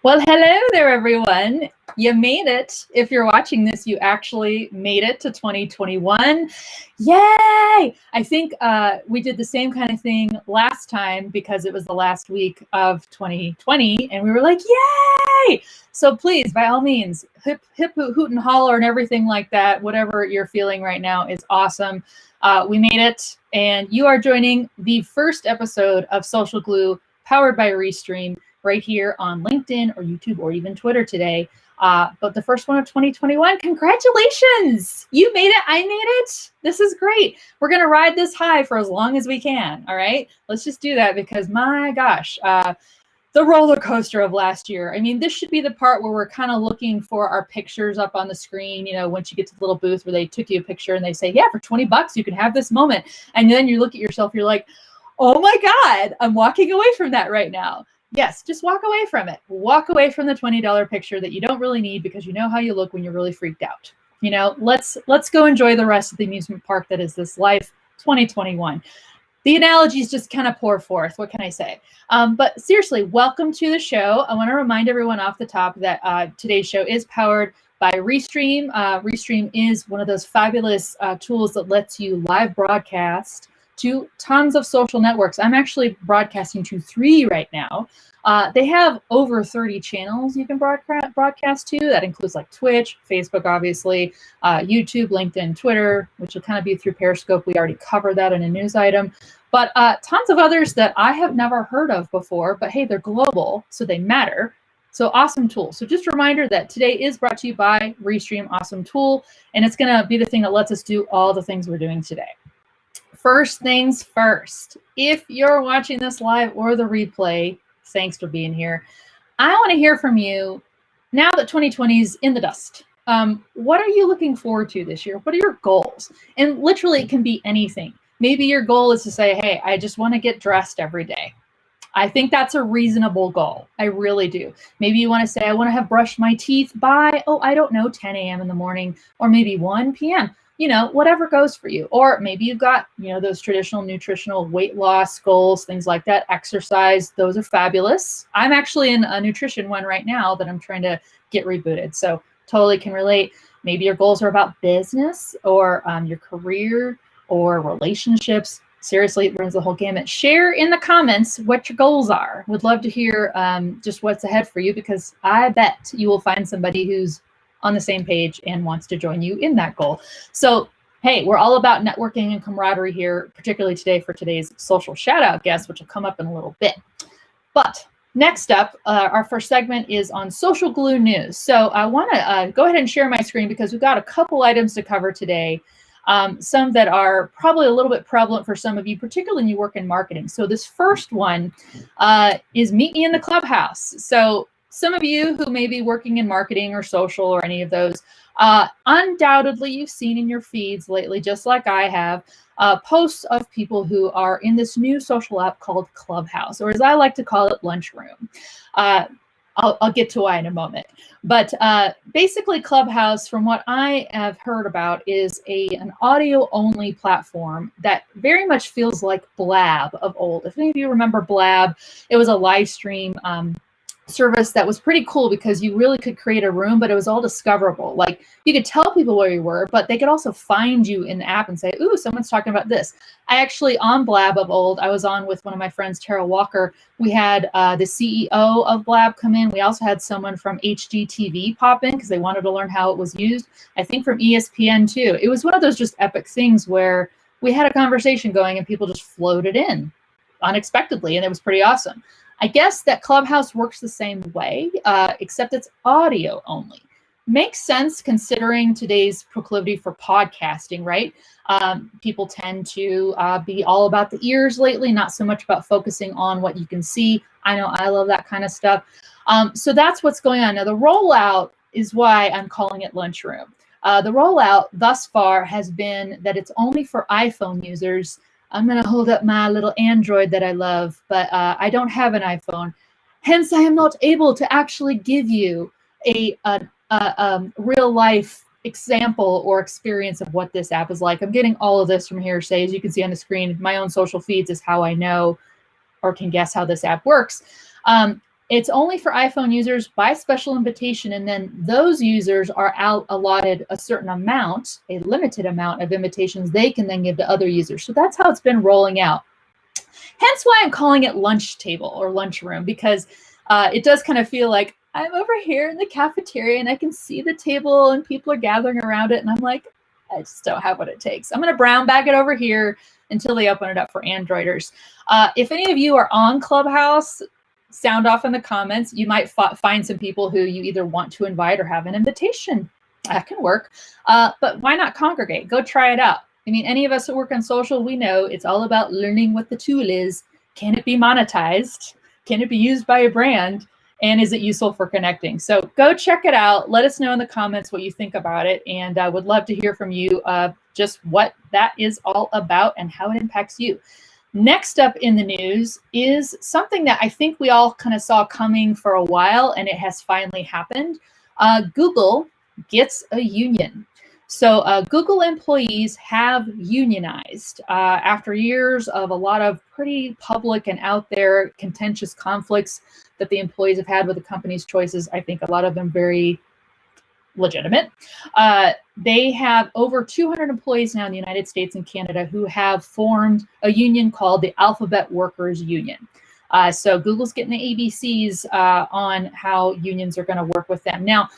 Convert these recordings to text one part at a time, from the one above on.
Well, hello there, everyone. You made it. If you're watching this, you actually made it to 2021. Yay! I think we did the same kind of thing last time because it was the last week of 2020, and we were like, yay! So please, by all means, hip, hoot, and holler and everything like that. Whatever you're feeling right now is awesome. We made it, and you are joining the first episode of Social Glue, powered by Restream, right here on LinkedIn or YouTube or even Twitter today. But the first one of 2021, congratulations! You made it, I made it. This is great. We're gonna ride this high for as long as we can, all right? Let's just do that because my gosh, the roller coaster of last year. I mean, this should be the part where we're kind of looking for our pictures up on the screen, you know, once you get to the little booth where they took you a picture and they say, yeah, for 20 bucks, you can have this moment. And then you look at yourself, you're like, oh my God, I'm walking away from that right now. Yes, just walk away from it. Walk away from the $20 picture that you don't really need because you know how you look when you're really freaked out. You know, let's go enjoy the rest of the amusement park that is this life 2021. The analogies just kind of pour forth. What can I say? But seriously, welcome to the show. I want to remind everyone off the top that today's show is powered by Restream. Restream is one of those fabulous tools that lets you live broadcast to tons of social networks. I'm actually broadcasting to 3 right now. They have over 30 channels you can broadcast to. That includes like Twitch, Facebook, obviously, YouTube, LinkedIn, Twitter, which will kind of be through Periscope. We already covered that in a news item. But tons of others that I have never heard of before. But hey, they're global, so they matter. So awesome tool. So just a reminder that today is brought to you by Restream, awesome tool. And it's going to be the thing that lets us do all the things we're doing today. First things first, if you're watching this live or the replay, thanks for being here. I want to hear from you now that 2020 is in the dust. What are you looking forward to this year? What are your goals? And literally, it can be anything. Maybe your goal is to say, hey, I just want to get dressed every day. I think that's a reasonable goal. I really do. Maybe you want to say, I want to have brushed my teeth by, I don't know, 10 a.m. in the morning, or maybe 1 p.m. You know, whatever goes for you. Or maybe you've got, you know, those traditional nutritional weight loss goals, things like that, exercise. Those are fabulous. I'm actually in a nutrition one right now that I'm trying to get rebooted. So totally can relate. Maybe your goals are about business or your career or relationships. Seriously, it runs the whole gamut. Share in the comments what your goals are. Would love to hear just what's ahead for you, because I bet you will find somebody who's on the same page and wants to join you in that goal. So, hey, we're all about networking and camaraderie here, particularly today for today's social shout out guest, which will come up in a little bit. But next up, our first segment is on Social Glue news. So I want to go ahead and share my screen because we've got a couple items to cover today. Some that are probably a little bit prevalent for some of you, particularly when you work in marketing. So this first one is Meet Me in the Clubhouse. So some of you who may be working in marketing or social or any of those, undoubtedly you've seen in your feeds lately, just like I have, posts of people who are in this new social app called Clubhouse, or as I like to call it, Lunchroom. I'll get to why in a moment. But basically Clubhouse, from what I have heard about, is an audio-only platform that very much feels like Blab of old. If any of you remember Blab, it was a live stream service that was pretty cool because you really could create a room, but it was all discoverable. Like you could tell people where you were, but they could also find you in the app and say, ooh, someone's talking about this. I actually, on Blab of old, I was on with one of my friends, Tara Walker. We had the CEO of Blab come in. We also had someone from HGTV pop in because they wanted to learn how it was used. I think from ESPN too. It was one of those just epic things where we had a conversation going and people just floated in unexpectedly, and it was pretty awesome. I guess that Clubhouse works the same way, except it's audio only. Makes sense considering today's proclivity for podcasting, right? People tend to be all about the ears lately, not so much about focusing on what you can see. I know I love that kind of stuff. So that's what's going on. Now, the rollout is why I'm calling it Lunchroom. The rollout thus far has been that it's only for iPhone users. I'm going to hold up my little Android that I love, but I don't have an iPhone. Hence, I am not able to actually give you a real life example or experience of what this app is like. I'm getting all of this from hearsay. As you can see on the screen, my own social feeds is how I know or can guess how this app works. It's only for iPhone users by special invitation, and then those users are allotted a certain amount, a limited amount of invitations they can then give to other users. So that's how it's been rolling out. Hence why I'm calling it lunch table or lunchroom, because it does kind of feel like I'm over here in the cafeteria and I can see the table and people are gathering around it. And I'm like, I just don't have what it takes. I'm going to brown bag it over here until they open it up for Androiders. If any of you are on Clubhouse, sound off in the comments. You might find some people who you either want to invite or have an invitation. That can work. But why not congregate? Go try it out. I mean, any of us that work on social, we know it's all about learning what the tool is. Can it be monetized? Can it be used by a brand? And is it useful for connecting? So go check it out. Let us know in the comments what you think about it. And I would love to hear from you just what that is all about and how it impacts you. Next up in the news is something that I think we all kind of saw coming for a while, and it has finally happened. Google gets a union. So Google employees have unionized after years of a lot of pretty public and out there contentious conflicts that the employees have had with the company's choices. I think a lot of them very legitimate. They have over 200 employees now in the United States and Canada who have formed a union called the Alphabet Workers Union. So Google's getting the ABCs on how unions are going to work with them. Now,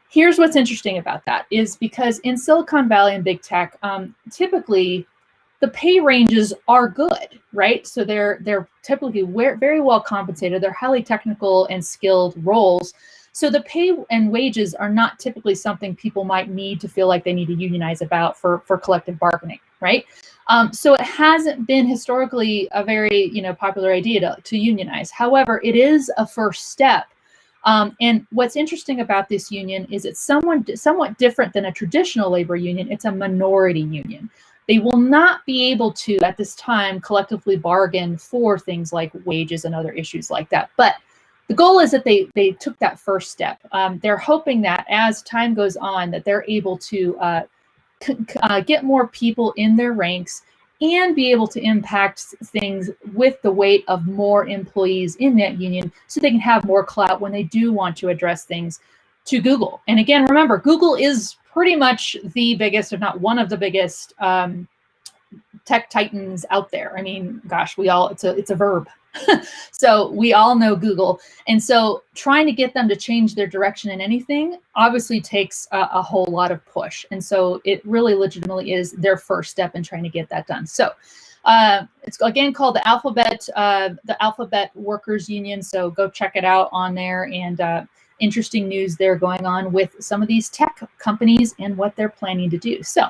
here's what's interesting about that is because in Silicon Valley and big tech, typically the pay ranges are good, right? So they're typically very well compensated. They're highly technical and skilled roles. So the pay and wages are not typically something people might need to feel like they need to unionize about for collective bargaining, right? So it hasn't been historically a very popular idea to unionize. However, it is a first step. And what's interesting about this union is it's somewhat different than a traditional labor union. It's a minority union. They will not be able to, at this time, collectively bargain for things like wages and other issues like that. But the goal is that they took that first step. They're hoping that as time goes on, that they're able to get more people in their ranks and be able to impact things with the weight of more employees in that union so they can have more clout when they do want to address things to Google. And again, remember, Google is pretty much the biggest, if not one of the biggest tech titans out there. I mean, gosh, it's a verb. So we all know Google. And so trying to get them to change their direction in anything obviously takes a whole lot of push. And so it really legitimately is their first step in trying to get that done. So it's again called the Alphabet Workers Union. So go check it out on there, and interesting news there going on with some of these tech companies and what they're planning to do. So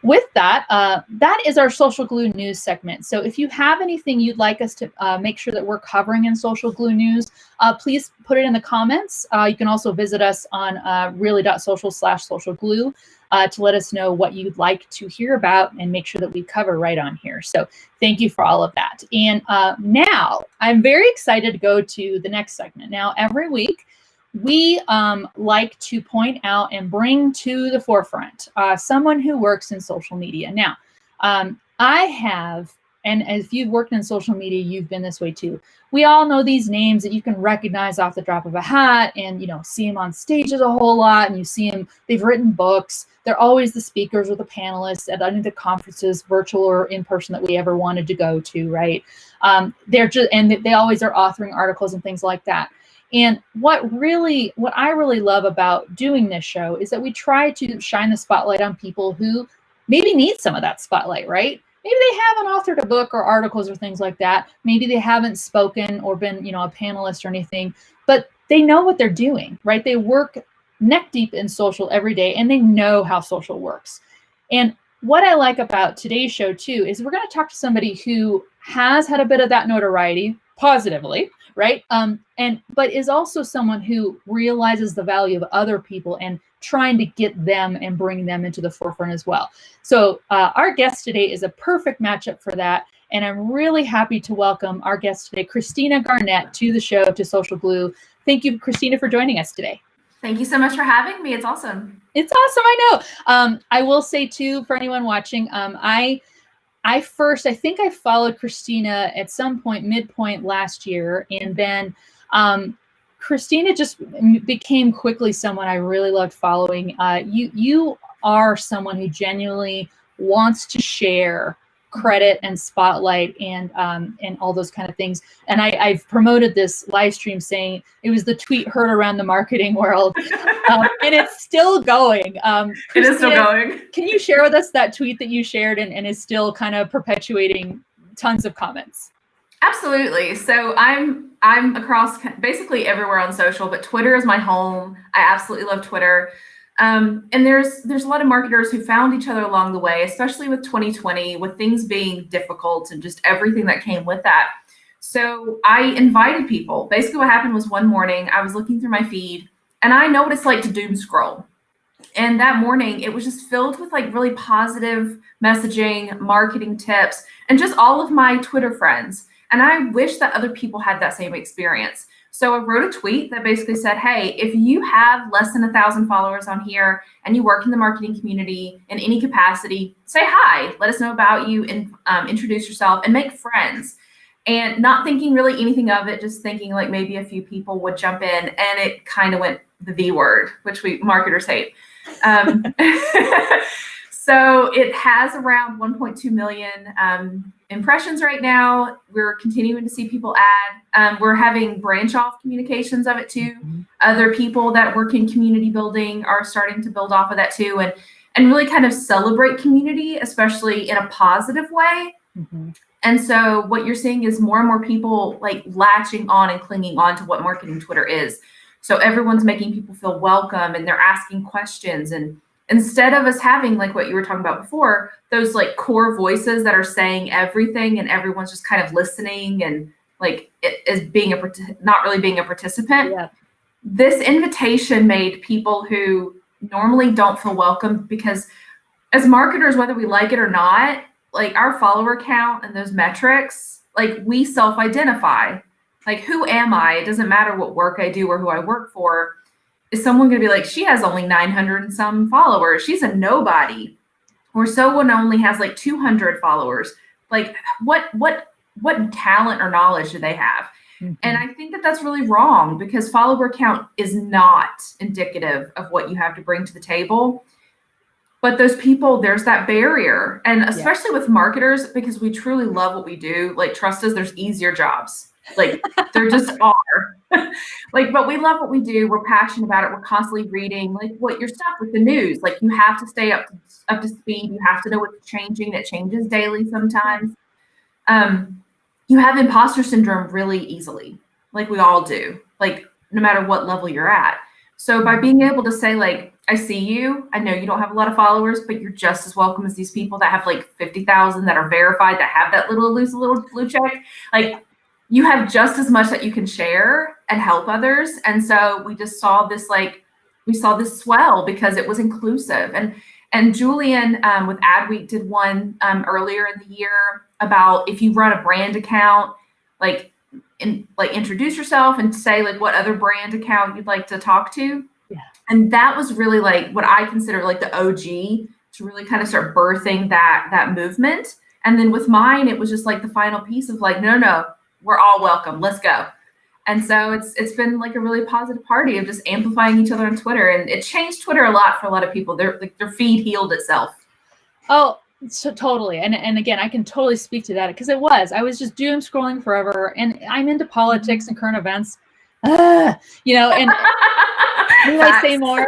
with that, that is our Social Glue news segment. So if you have anything you'd like us to make sure that we're covering in Social Glue news, please put it in the comments. You can also visit us on really.social/socialglue to let us know what you'd like to hear about and make sure that we cover right on here. So thank you for all of that. And now I'm very excited to go to the next segment. Now, every week, we like to point out and bring to the forefront someone who works in social media. Now, I have, and if you've worked in social media, you've been this way too. We all know these names that you can recognize off the drop of a hat, and see them on stages a whole lot, and you see them, they've written books. They're always the speakers or the panelists at any of the conferences, virtual or in person, that we ever wanted to go to, right? They always are authoring articles and things like that. And what I really love about doing this show is that we try to shine the spotlight on people who maybe need some of that spotlight, right? Maybe they haven't authored a book or articles or things like that. Maybe they haven't spoken or been, a panelist or anything, but they know what they're doing, right? They work neck deep in social every day, and they know how social works. And what I like about today's show too is we're going to talk to somebody who has had a bit of that notoriety positively, right? But is also someone who realizes the value of other people and trying to get them and bring them into the forefront as well. So our guest today is a perfect matchup for that. And I'm really happy to welcome our guest today, Christina Garnett, to the show, to Social Glue. Thank you, Christina, for joining us today. Thank you so much for having me. It's awesome. It's awesome, I know. I will say too, for anyone watching, I think I followed Christina at some point, midpoint last year, and then Christina just became quickly someone I really loved following. You are someone who genuinely wants to share credit and spotlight and all those kind of things. And I've promoted this live stream saying it was the tweet heard around the marketing world, and it's still going. It is still going. Can you share with us that tweet that you shared and is still kind of perpetuating tons of comments? Absolutely. So I'm across basically everywhere on social, but Twitter is my home. I absolutely love Twitter. And there's a lot of marketers who found each other along the way, especially with 2020, with things being difficult and just everything that came with that. So I invited people. Basically what happened was one morning I was looking through my feed and I know what it's like to doom scroll. And that morning it was just filled with like really positive messaging, marketing tips, and just all of my Twitter friends. And I wish that other people had that same experience. So I wrote a tweet that basically said, hey, if you have less than 1,000 followers on here and you work in the marketing community in any capacity, say hi, let us know about you, and introduce yourself and make friends. And not thinking really anything of it, just thinking like maybe a few people would jump in, and it kind of went the V word, which we marketers hate. So it has around 1.2 million impressions right now. We're continuing to see people add. We're having branch off communications of it too. Other people that work in community building are starting to build off of that too, and really kind of celebrate community, especially in a positive way. And so what you're seeing is more and more people like latching on and clinging on to what marketing Twitter is. So everyone's making people feel welcome and they're asking questions. And instead of us having like what you were talking about before, those like core voices that are saying everything and everyone's just kind of listening and like it is being not really being a participant. Yeah. This invitation made people who normally don't feel welcome, because as marketers, whether we like it or not, like our follower count and those metrics, like we self-identify. Like, who am I? It doesn't matter what work I do or who I work for. Is someone going to be like, she has only 900 and some followers, she's a nobody? Or someone only has like 200 followers. Like, what talent or knowledge do they have? And I think that that's really wrong, because follower count is not indicative of what you have to bring to the table. But those people, there's that barrier. And especially with marketers, because we truly love what we do. Like, trust us, there's easier jobs. Like, there just are. Like, but we love what we do. We're passionate about it. We're constantly reading, like, what your stuff with the news. Like, you have to stay up to speed. You have to know what's changing. It changes daily sometimes. You have imposter syndrome really easily, like we all do, like no matter what level you're at. So by being able to say, like, I see you, I know you don't have a lot of followers, but you're just as welcome as these people that have like 50,000 that are verified, that have that little blue check. Like, you have just as much that you can share and help others. And so we just saw this, like, we saw this swell because it was inclusive. And Julian with Adweek did one earlier in the year about if you run a brand account, like introduce yourself and say like what other brand account you'd like to talk to. Yeah. And that was really like what I consider like the OG to really kind of start birthing that movement. And then with mine, it was just like the final piece of like, no, we're all welcome. Let's go. And so it's been like a really positive party of just amplifying each other on Twitter. And it changed Twitter a lot for a lot of people. Their feed healed itself. Oh, so totally. And again, I can totally speak to that because I was just doom scrolling forever. And I'm into politics and current events, and will I say more?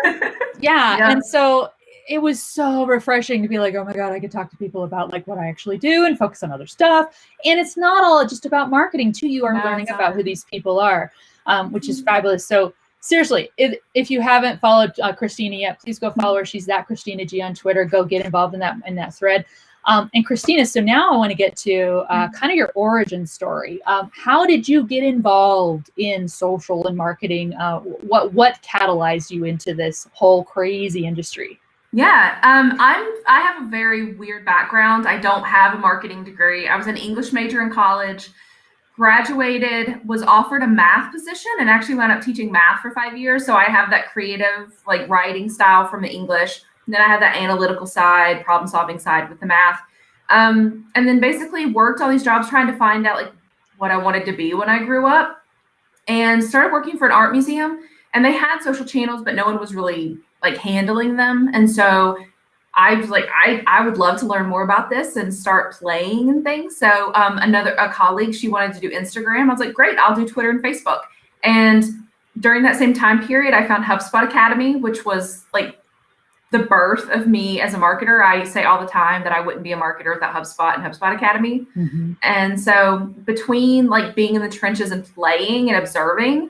Yeah. And so it was so refreshing to be like, oh my God, I could talk to people about like what I actually do and focus on other stuff. And it's not all just about marketing too. You are learning about who these people are, which is fabulous. So seriously, if you haven't followed Christina yet, please go follow her. She's that Christina G on Twitter. Go get involved in that thread. And Christina, so now I want to get to kind of your origin story. How did you get involved in social and marketing? What catalyzed you into this whole crazy industry? Yeah, I have a very weird background. I don't have a marketing degree. I was an English major in college, graduated, was offered a math position, and actually wound up teaching math for 5 years. So I have that creative, like writing style from the English. And then I have that analytical side, problem solving side with the math. And then basically worked all these jobs trying to find out like what I wanted to be when I grew up. and started working for an art museum. And they had social channels, but no one was really like handling them. And so I was like, I would love to learn more about this and start playing and things. So a colleague, she wanted to do Instagram. I was like, great, I'll do Twitter and Facebook. And during that same time period, I found HubSpot Academy, which was like the birth of me as a marketer. I say all the time that I wouldn't be a marketer without HubSpot and HubSpot Academy. Mm-hmm. And so between like being in the trenches and playing and observing,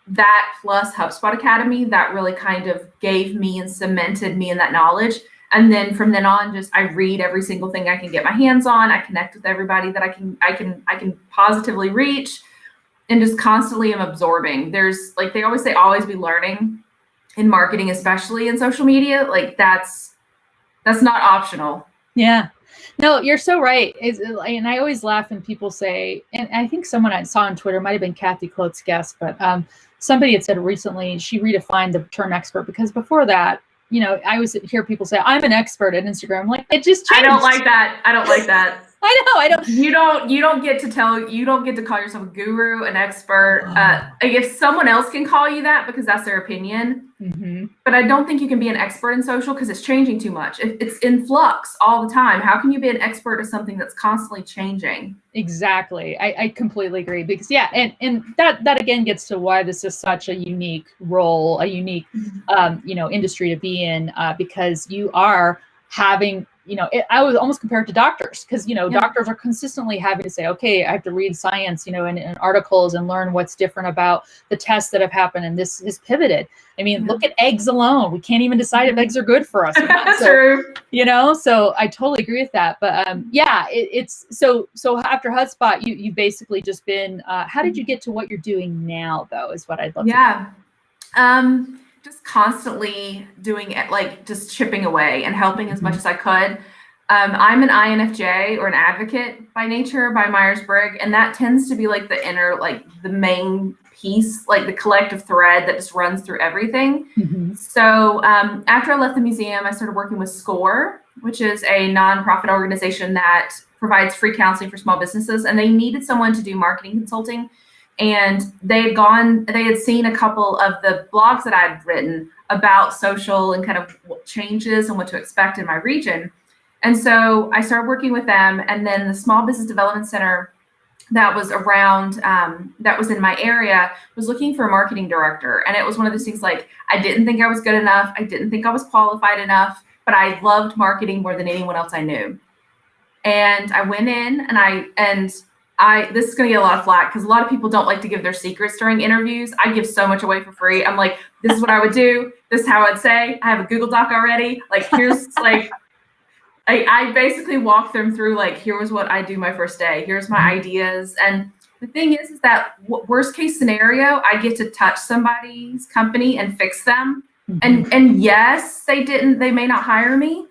that plus HubSpot Academy, that really kind of gave me and cemented me in that knowledge. And then from then on, just I read every single thing I can get my hands on. I connect with everybody that I can positively reach, and just constantly am absorbing. There's like they always say, always be learning in marketing, especially in social media. Like that's not optional. Yeah. No, you're so right. And I always laugh when people say, and I think someone I saw on Twitter, might have been Kathy Klote's guest, but somebody had said recently she redefined the term expert, because before that, you know, I always hear people say, I'm an expert at Instagram. I'm like, it just changed. I don't like that. I don't like that. I know. I don't. You don't get to call yourself a guru, an expert. If someone else can call you that because that's their opinion, Mm-hmm. but I don't think you can be an expert in social because it's changing too much. It's in flux all the time. How can you be an expert of something that's constantly changing? Exactly. I completely agree, because and that again gets to why this is such a unique role, a unique industry to be in, because you are having, I would almost compare it to doctors, because doctors are consistently having to say, okay, I have to read science, and articles and learn what's different about the tests that have happened, and this has pivoted. I mean, look at eggs alone. We can't even decide if eggs are good for us. That's true. So I totally agree with that. But it's so after HubSpot, you basically just been, how did you get to what you're doing now, though, is what I'd love to know. Just constantly doing it, like just chipping away and helping as much as I could. I'm an INFJ, or an advocate by nature, by Myers-Briggs, and that tends to be like the inner, like the main piece, like the collective thread that just runs through everything. Mm-hmm. So after I left the museum, I started working with SCORE, which is a nonprofit organization that provides free counseling for small businesses, and they needed someone to do marketing consulting. And they had seen a couple of the blogs that I'd written about social and kind of what changes and what to expect in my region. And so I started working with them, and then the Small Business Development Center that was around, that was in my area, was looking for a marketing director. And it was one of those things, like, I didn't think I was good enough. I didn't think I was qualified enough, but I loved marketing more than anyone else I knew. And I went in, and this is going to get a lot of flack because a lot of people don't like to give their secrets during interviews. I give so much away for free. I'm like, this is what I would do. This is how I'd say. I have a Google Doc already. Like, here's like, I basically walk them through, like, here was what I do my first day. Here's my ideas. And the thing is that worst case scenario, I get to touch somebody's company and fix them. Mm-hmm. And yes, they may not hire me,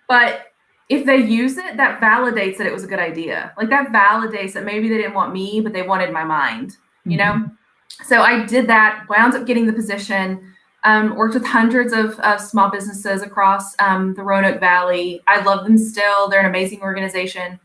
but if they use it, that validates that it was a good idea. Like, that validates that maybe they didn't want me, but they wanted my mind, you know? So I did that, wound up getting the position, worked with hundreds of small businesses across the Roanoke Valley. I love them still. They're an amazing organization.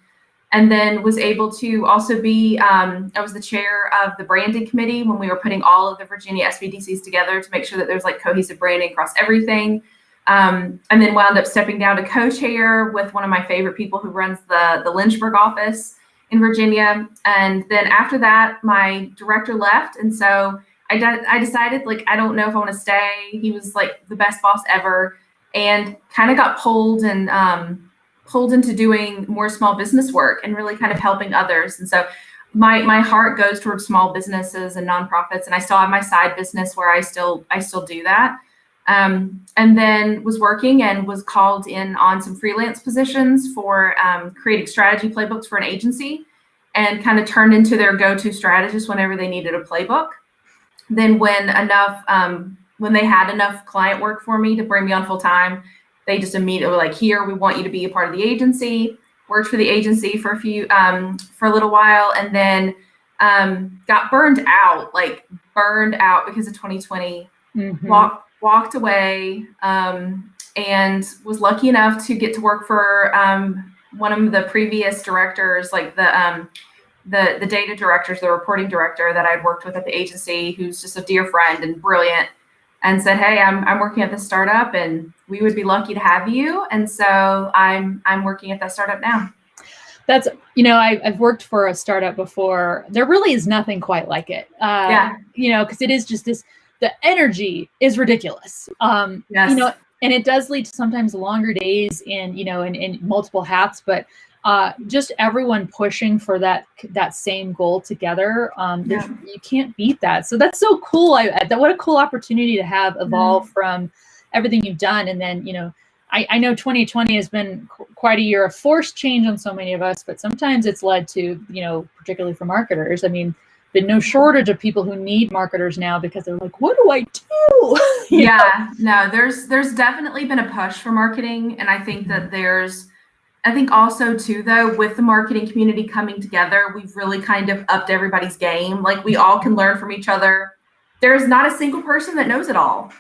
And then was able to also be, I was the chair of the branding committee when we were putting all of the Virginia SBDCs together to make sure that there's like cohesive branding across everything. And then wound up stepping down to co-chair with one of my favorite people who runs the Lynchburg office in Virginia. And then after that, my director left. And so I decided, like, I don't know if I want to stay. He was like the best boss ever, and kind of got pulled into doing more small business work and really kind of helping others. And so my heart goes towards small businesses and nonprofits. And I still have my side business where I still do that. And then was working and was called in on some freelance positions for creating strategy playbooks for an agency, and kind of turned into their go-to strategist whenever they needed a playbook. Then when they had enough client work for me to bring me on full time, they just immediately were like, here, we want you to be a part of the agency. Worked for the agency for a little while, and then got burned out because of 2020. Mm-hmm. Walked away, and was lucky enough to get to work for one of the previous directors, like the data directors, the reporting director that I'd worked with at the agency, who's just a dear friend and brilliant, and said, "Hey, I'm working at this startup, and we would be lucky to have you." And so I'm working at that startup now. That's, I've worked for a startup before. There really is nothing quite like it. Because it is just this, the energy is ridiculous. Yes. And it does lead to sometimes longer days in multiple hats, but just everyone pushing for that same goal together. You can't beat that. So that's so cool. What a cool opportunity to have evolved from everything you've done. And then, I know 2020 has been quite a year of forced change on so many of us, but sometimes it's led to, particularly for marketers, been no shortage of people who need marketers now because they're like, what do I do? No, there's definitely been a push for marketing. And I think that I think also too, though, with the marketing community coming together, we've really kind of upped everybody's game. Like, we all can learn from each other. There's not a single person that knows it all.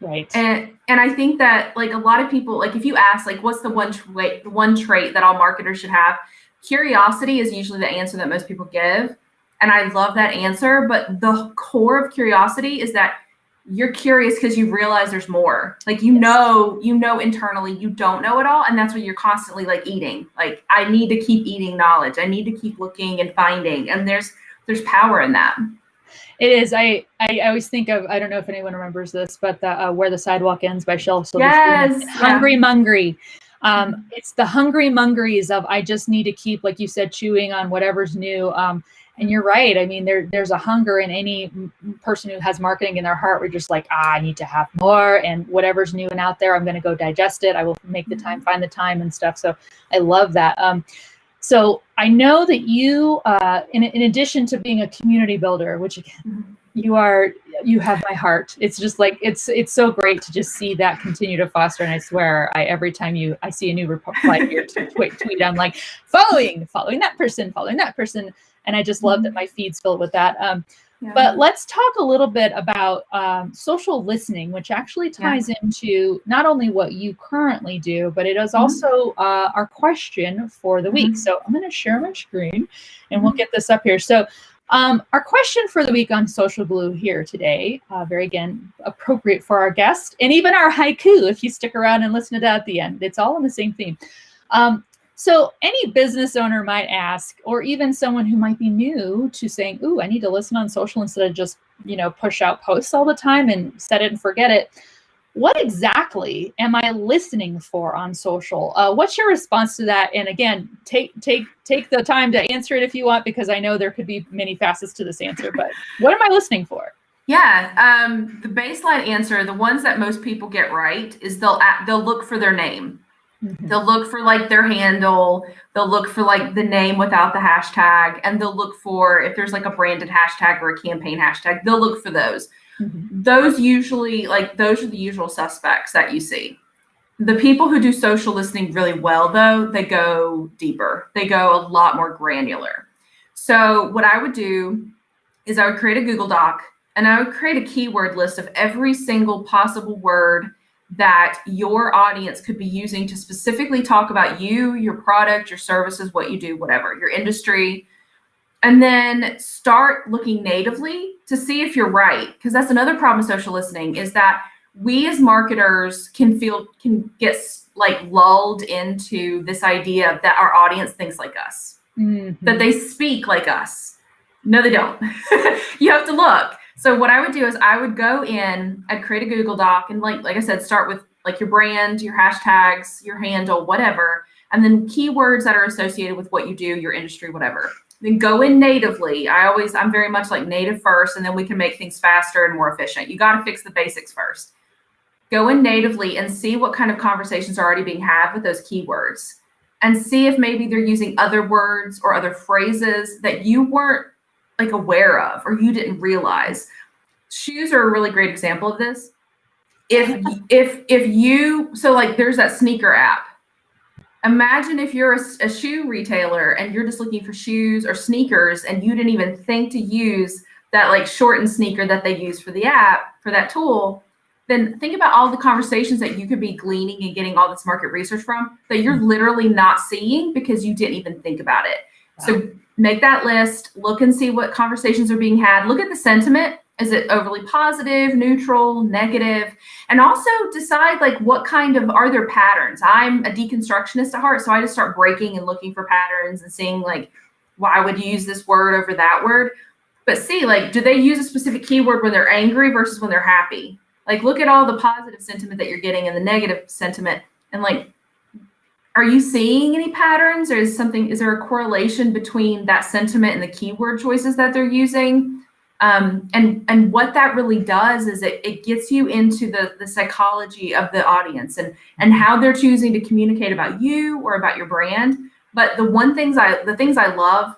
Right. And I think that, like, a lot of people, like, if you ask, like, what's the one trait that all marketers should have, curiosity is usually the answer that most people give. And I love that answer. But the core of curiosity is that you're curious because you realize there's more. Like, you know internally you don't know it all. And that's what you're constantly, like, eating. Like, I need to keep eating knowledge. I need to keep looking and finding. And there's power in that. It is. I always think of, I don't know if anyone remembers this, but the Where the Sidewalk Ends by Shel Yes. Hungry Mungry. It's the hungry mungeries of, I just need to keep, like you said, chewing on whatever's new. And you're right. There's a hunger in any person who has marketing in their heart. We're just like, I need to have more, and whatever's new and out there, I'm going to go digest it. I will make the time, find the time and stuff. So I love that. So I know that you, in addition to being a community builder, which again, you have my heart. It's just like, it's so great to just see that continue to foster. And I swear, every time I see a new reply to your tweet, I'm like, following that person. And I just love that my feed's filled with that. But let's talk a little bit about social listening, which actually ties into not only what you currently do, but it is also our question for the week. So I'm going to share my screen and we'll get this up here. So our question for the week on Social Glue here today, very, again, appropriate for our guest, and even our haiku, if you stick around and listen to that at the end. It's all in the same theme. So any business owner might ask, or even someone who might be new to saying, ooh, I need to listen on social instead of just, push out posts all the time and set it and forget it. What exactly am I listening for on social? What's your response to that? And again, take the time to answer it if you want, because I know there could be many facets to this answer, but what am I listening for? Yeah, the baseline answer, the ones that most people get right, is they'll look for their name. They'll look for, like, their handle. They'll look for, like, the name without the hashtag, and they'll look for if there's, like, a branded hashtag or a campaign hashtag. They'll look for those. Those usually, like, those are the usual suspects that you see. The people who do social listening really well, though, they go deeper. They go a lot more granular. So what I would do is I would create a Google Doc, and I would create a keyword list of every single possible word that your audience could be using to specifically talk about you, your product, your services, what you do, whatever, your industry. And then start looking natively to see if you're right. Because that's another problem with social listening, is that we as marketers can get, like, lulled into this idea that our audience thinks like us, that they speak like us. No, they don't. You have to look. So what I would do is I would go in, I'd create a Google Doc, and like I said, start with, like, your brand, your hashtags, your handle, whatever, and then keywords that are associated with what you do, your industry, whatever. Then go in natively. I'm very much like native first, and then we can make things faster and more efficient. You got to fix the basics first. Go in natively and see what kind of conversations are already being had with those keywords, and see if maybe they're using other words or other phrases that you weren't, like, aware of or you didn't realize. Shoes are a really great example of this. If you, so, like, there's that sneaker app. Imagine if you're a shoe retailer and you're just looking for shoes or sneakers and you didn't even think to use that, like, shortened sneaker that they use for the app, for that tool. Then think about all the conversations that you could be gleaning and getting all this market research from that you're literally not seeing because you didn't even think about it. Wow. So make that list, look and see what conversations are being had, look at the sentiment. Is it overly positive, neutral, negative? And also decide like what kind of, are there patterns? I'm a deconstructionist at heart, so I just start breaking and looking for patterns and seeing like, why would you use this word over that word? But see, like, do they use a specific keyword when they're angry versus when they're happy? Like, look at all the positive sentiment that you're getting and the negative sentiment, and like, are you seeing any patterns, or is there a correlation between that sentiment and the keyword choices that they're using? And what that really does is it gets you into the psychology of the audience and how they're choosing to communicate about you or about your brand. But the things I love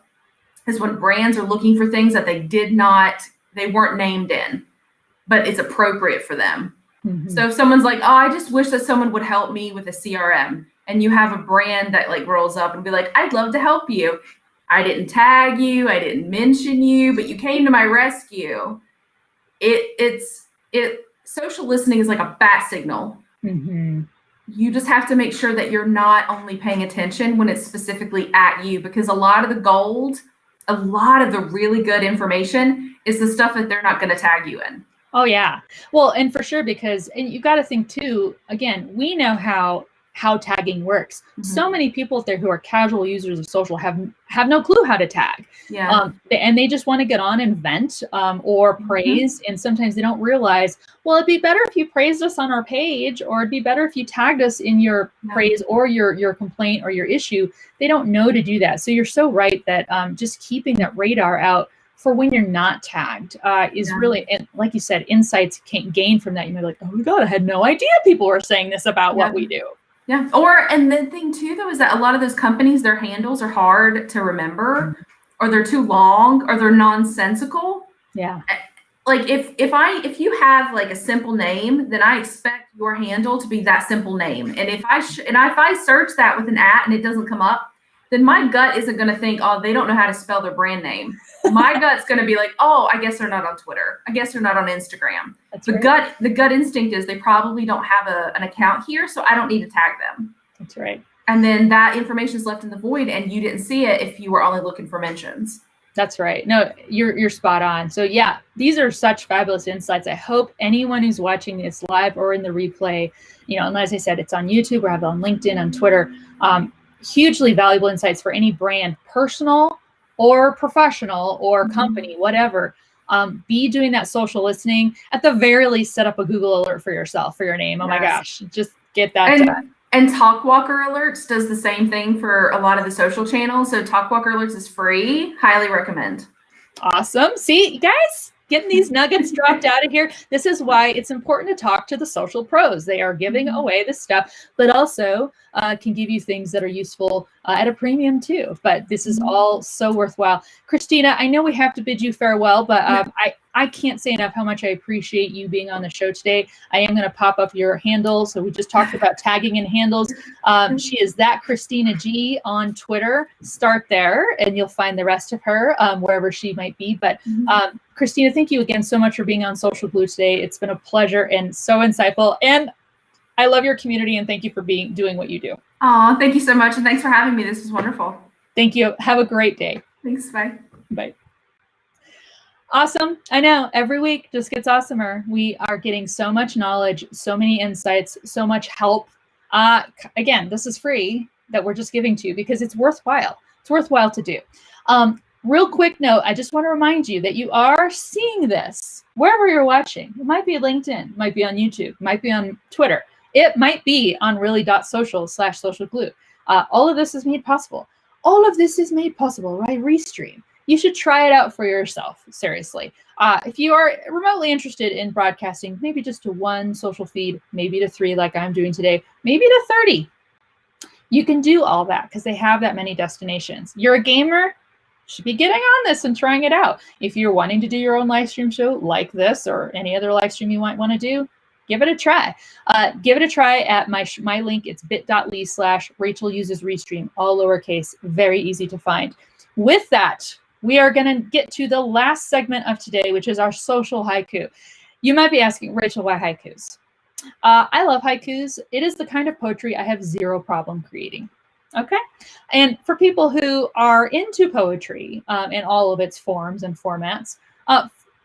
is when brands are looking for things that they weren't named in, but it's appropriate for them. Mm-hmm. So if someone's like, oh, I just wish that someone would help me with a CRM, and you have a brand that like rolls up and be like, I'd love to help you. I didn't tag you, I didn't mention you, but you came to my rescue. Social listening is like a bat signal. Mm-hmm. You just have to make sure that you're not only paying attention when it's specifically at you, because a lot of the gold, a lot of the really good information is the stuff that they're not going to tag you in. Oh yeah. Well, and for sure, because, and you got to think too, again, we know how tagging works. Mm-hmm. So many people out there who are casual users of social have no clue how to tag. Yeah. And they just want to get on and vent or praise. Mm-hmm. And sometimes they don't realize, well, it'd be better if you praised us on our page, or it'd be better if you tagged us in your praise or your complaint or your issue. They don't know to do that. So you're so right that just keeping that radar out for when you're not tagged is really, and like you said, insights can't gain from that. You might be like, oh my God, I had no idea people were saying this about what we do. Yeah. And the thing too, though, is that a lot of those companies, their handles are hard to remember, or they're too long, or they're nonsensical. Yeah. Like if you have like a simple name, then I expect your handle to be that simple name. And if I search that with an @ and it doesn't come up, then my gut isn't going to think, oh, they don't know how to spell their brand name. My gut's going to be like, oh, I guess they're not on Twitter. I guess they're not on Instagram. That's right. The gut instinct is they probably don't have an account here, so I don't need to tag them. That's right. And then that information is left in the void, and you didn't see it if you were only looking for mentions. That's right. No, you're spot on. So yeah, these are such fabulous insights. I hope anyone who's watching this live or in the replay, and as I said, it's on YouTube, or have it on LinkedIn, on Twitter, hugely valuable insights for any brand, personal or professional or company, whatever. Be doing that social listening. At the very least, set up a Google alert for yourself, for your name. Oh my gosh, just get that done. And Talkwalker Alerts does the same thing for a lot of the social channels. So Talkwalker Alerts is free. Highly recommend. Awesome. See, you guys, getting these nuggets dropped out of here. This is why it's important to talk to the social pros. They are giving away this stuff, but also can give you things that are useful at a premium too. But this is all so worthwhile. Christina, I know we have to bid you farewell, but I can't say enough how much I appreciate you being on the show today. I am going to pop up your handle. So we just talked about tagging and handles. She is that Christina G on Twitter. Start there and you'll find the rest of her wherever she might be. But Christina, thank you again so much for being on Social Glue today. It's been a pleasure and so insightful. And I love your community, and thank you for doing what you do. Oh, thank you so much. And thanks for having me. This was wonderful. Thank you. Have a great day. Thanks. Bye. Bye. Awesome. I know every week just gets awesomer. We are getting so much knowledge, so many insights, so much help. Again, this is free that we're just giving to you because it's worthwhile. It's worthwhile to do. Real quick note, I just want to remind you that you are seeing this wherever you're watching. It might be LinkedIn, it might be on YouTube, it might be on Twitter. It might be on really.social/socialglue. All of this is made possible. All of this is made possible by Restream. You should try it out for yourself, seriously. If you are remotely interested in broadcasting, maybe just to one social feed, maybe to 3 like I'm doing today, maybe to 30. You can do all that because they have that many destinations. You're a gamer, should be getting on this and trying it out. If you're wanting to do your own live stream show like this or any other live stream you might want to do, give it a try. Give it a try at my link. It's bit.ly/Rachel uses Restream, all lowercase, very easy to find. With that, we are going to get to the last segment of today, which is our social haiku. You might be asking, Rachel, why haikus? I love haikus. It is the kind of poetry I have zero problem creating. Okay. And for people who are into poetry in all of its forms and formats,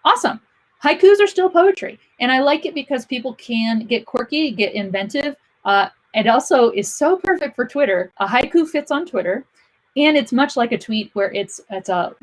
awesome. Haikus are still poetry. And I like it because people can get quirky, get inventive. It also is so perfect for Twitter. A haiku fits on Twitter. And it's much like a tweet where it's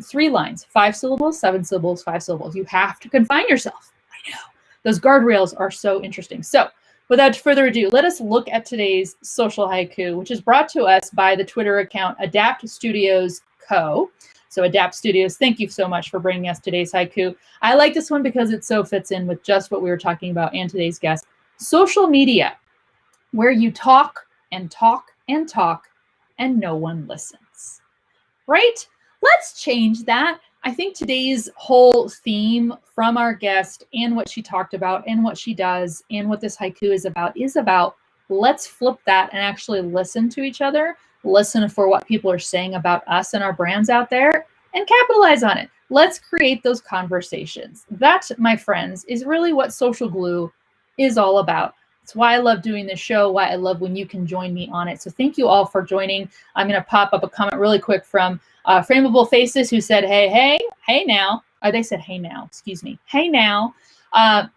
3 lines, 5 syllables, 7 syllables, 5 syllables. You have to confine yourself. I know. Those guardrails are so interesting. So without further ado, let us look at today's social haiku, which is brought to us by the Twitter account Adapt Studios Co. So Adapt Studios, thank you so much for bringing us today's haiku. I like this one because it so fits in with just what we were talking about and today's guest. Social media, where you talk and talk and talk and no one listens, right? Let's change that. I think today's whole theme from our guest and what she talked about and what she does and what this haiku is about let's flip that and actually listen to each other, listen for what people are saying about us and our brands out there, and capitalize on it. Let's create those conversations. That, my friends, is really what Social Glue is all about. It's why I love doing this show, why I love when you can join me on it. So thank you all for joining. I'm going to pop up a comment really quick from Frameable Faces, who said, hey now. They said, hey now, excuse me. Hey now.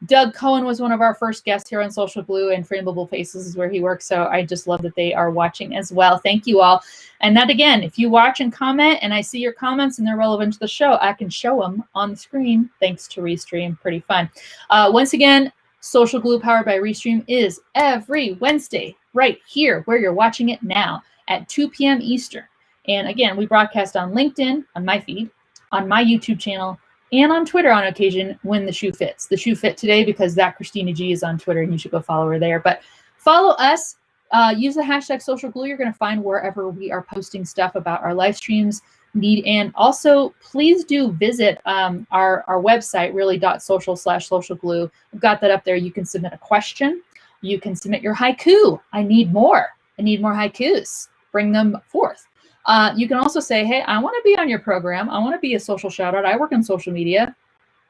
Doug Cohen was one of our first guests here on Social Glue, and Frameable Faces is where he works. So I just love that they are watching as well. Thank you all. And that, again, if you watch and comment and I see your comments and they're relevant to the show, I can show them on the screen thanks to Restream. Pretty fun. Once again, Social Glue powered by Restream is every Wednesday right here where you're watching it now at 2 p.m. Eastern. And again, we broadcast on LinkedIn, on my feed, on my YouTube channel, and on Twitter on occasion when the shoe fits. The shoe fit today because that Christina G is on Twitter and you should go follow her there. But follow us. Use the hashtag Social Glue. You're going to find wherever we are posting stuff about our live streams. And also, please do visit our website, really.social/Social Glue. We've got that up there. You can submit a question. You can submit your haiku. I need more haikus. Bring them forth. You can also say, hey, I want to be on your program. I want to be a social shout out. I work in social media.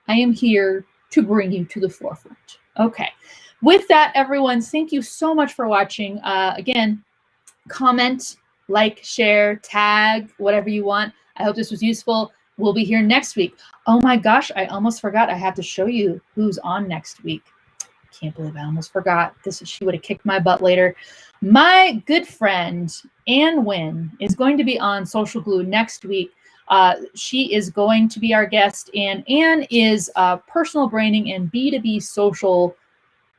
I am here to bring you to the forefront. Okay. With that, everyone, thank you so much for watching. Again, comment, like, share, tag, whatever you want. I hope this was useful. We'll be here next week. Oh my gosh, I almost forgot. I have to show you who's on next week. Can't believe I almost forgot. She would have kicked my butt later. My good friend, Ann Wynn, is going to be on Social Glue next week. She is going to be our guest, and Ann is a personal branding and B2B social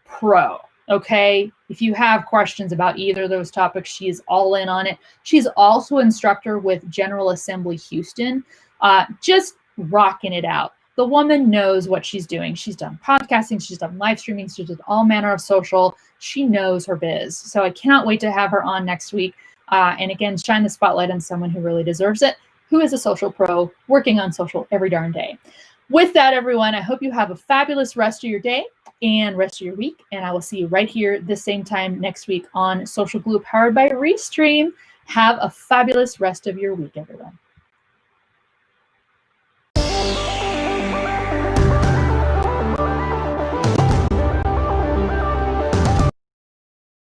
pro. Okay, if you have questions about either of those topics, she is all in on it. She's also an instructor with General Assembly Houston, just rocking it out. The woman knows what she's doing. She's done podcasting, she's done live streaming, she's done all manner of social. She knows her biz. So I cannot wait to have her on next week. And again, shine the spotlight on someone who really deserves it, who is a social pro working on social every darn day. With that, everyone, I hope you have a fabulous rest of your day and rest of your week. And I will see you right here the same time next week on Social Glue powered by Restream. Have a fabulous rest of your week, everyone.